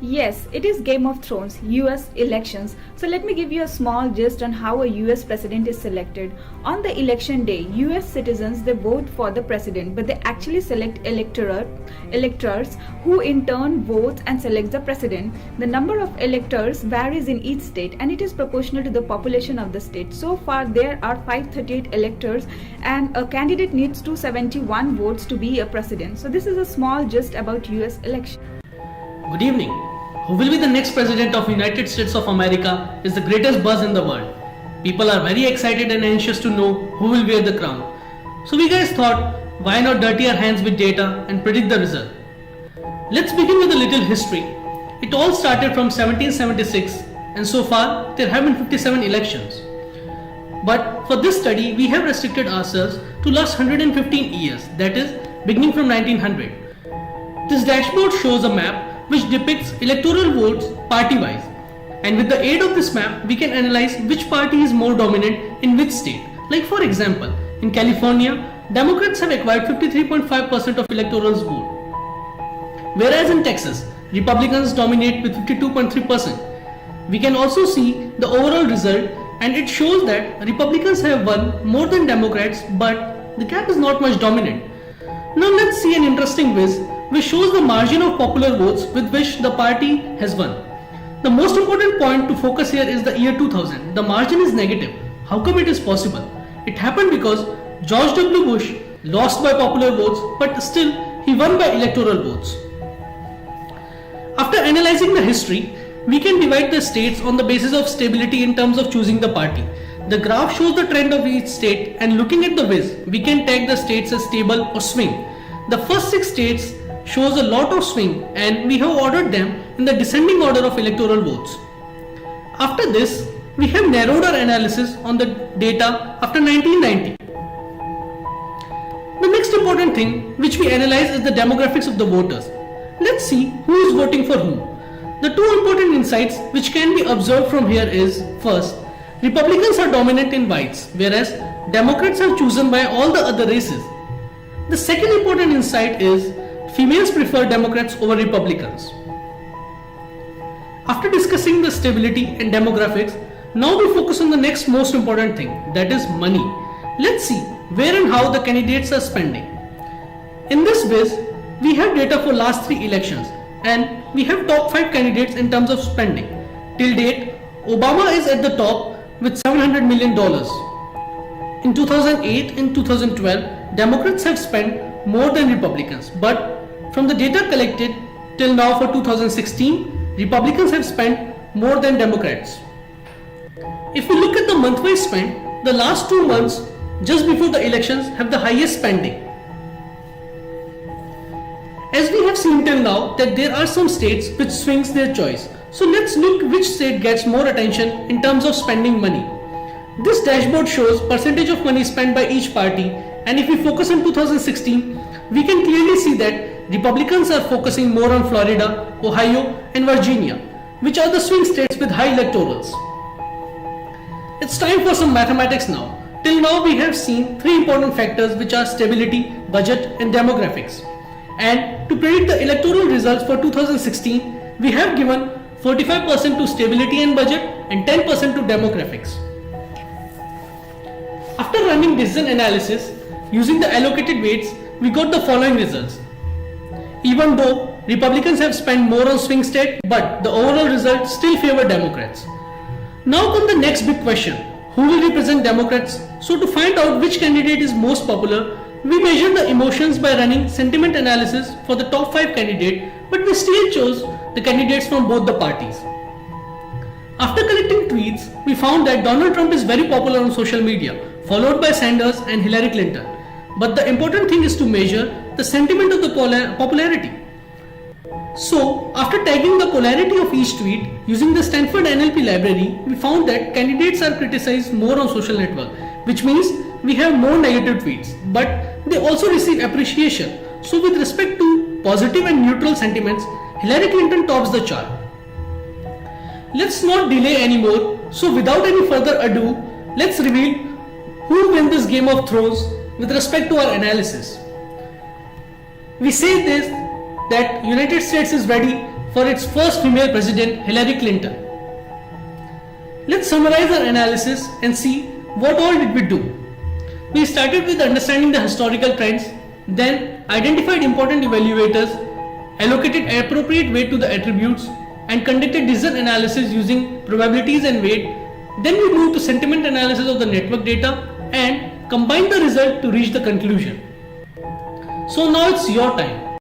Yes, it is Game of Thrones, US elections. So let me give you a small gist on how a US president is selected. On the election day, US citizens they vote for the president, but they actually select electors who in turn votes and selects the president. The number of electors varies in each state and it is proportional to the population of the state. So far there are 538 electors and a candidate needs 271 votes to be a president. So this is a small gist about US election. Good evening. Who will be the next president of United States of America is the greatest buzz in the world. People are very excited and anxious to know who will wear the crown. So we guys thought, why not dirty our hands with data and predict the result? Let's begin with a little history. It all started from 1776 and so far there have been 57 elections. But for this study we have restricted ourselves to last 115 years, that is beginning from 1900. This dashboard shows a map which depicts electoral votes party-wise, and with the aid of this map we can analyze which party is more dominant in which state. Like for example, in California, Democrats have acquired 53.5% of electoral vote, whereas in Texas, Republicans dominate with 52.3%. We can also see the overall result and it shows that Republicans have won more than Democrats, but the gap is not much dominant. Now let's see an interesting quiz which shows the margin of popular votes with which the party has won. The most important point to focus here is the year 2000. The margin is negative. How come it is possible? It happened because George W. Bush lost by popular votes, but still he won by electoral votes. After analyzing the history, we can divide the states on the basis of stability in terms of choosing the party. The graph shows the trend of each state, and looking at the whiz, we can tag the states as stable or swing. The first 6 states shows a lot of swing and we have ordered them in the descending order of electoral votes. After this, we have narrowed our analysis on the data after 1990. The next important thing which we analyze is the demographics of the voters. Let's see who is voting for whom. The two important insights which can be observed from here is, first, Republicans are dominant in whites, whereas Democrats are chosen by all the other races. The second important insight is females prefer Democrats over Republicans. After discussing the stability and demographics, now we focus on the next most important thing, that is money. Let's see where and how the candidates are spending. In this base, we have data for last 3 elections and we have top 5 candidates in terms of spending. Till date, Obama is at the top with $700 million. In 2008 and 2012, Democrats have spent more than Republicans, but from the data collected till now for 2016, Republicans have spent more than Democrats. If we look at the month-wise spend, the last 2 months just before the elections have the highest spending. As we have seen till now that there are some states which swings their choice. So let's look which state gets more attention in terms of spending money. This dashboard shows percentage of money spent by each party, and if we focus on 2016, we can clearly see that Republicans are focusing more on Florida, Ohio and Virginia, which are the swing states with high electorals. It's time for some mathematics now. Till now we have seen 3 important factors which are stability, budget and demographics. And to predict the electoral results for 2016, we have given 45% to stability and budget and 10% to demographics. After running decision analysis using the allocated weights, we got the following results. Even though Republicans have spent more on swing state, but the overall results still favor Democrats. Now comes the next big question. Who will represent Democrats? So to find out which candidate is most popular, we measured the emotions by running sentiment analysis for the top 5 candidates, but we still chose the candidates from both the parties. After collecting tweets, we found that Donald Trump is very popular on social media, followed by Sanders and Hillary Clinton. But the important thing is to measure the sentiment of the popularity. So, after tagging the polarity of each tweet using the Stanford NLP library, we found that candidates are criticized more on social network, which means we have more negative tweets, but they also receive appreciation. So with respect to positive and neutral sentiments, Hillary Clinton tops the chart. Let's not delay anymore. So without any further ado, let's reveal who wins this Game of Thrones with respect to our analysis. We say this that United States is ready for its first female president, Hillary Clinton. Let's summarize our analysis and see what all did we do. We started with understanding the historical trends, then identified important evaluators, allocated appropriate weight to the attributes, and conducted decision analysis using probabilities and weight. Then we moved to sentiment analysis of the network data and combined the result to reach the conclusion. So now it's your time.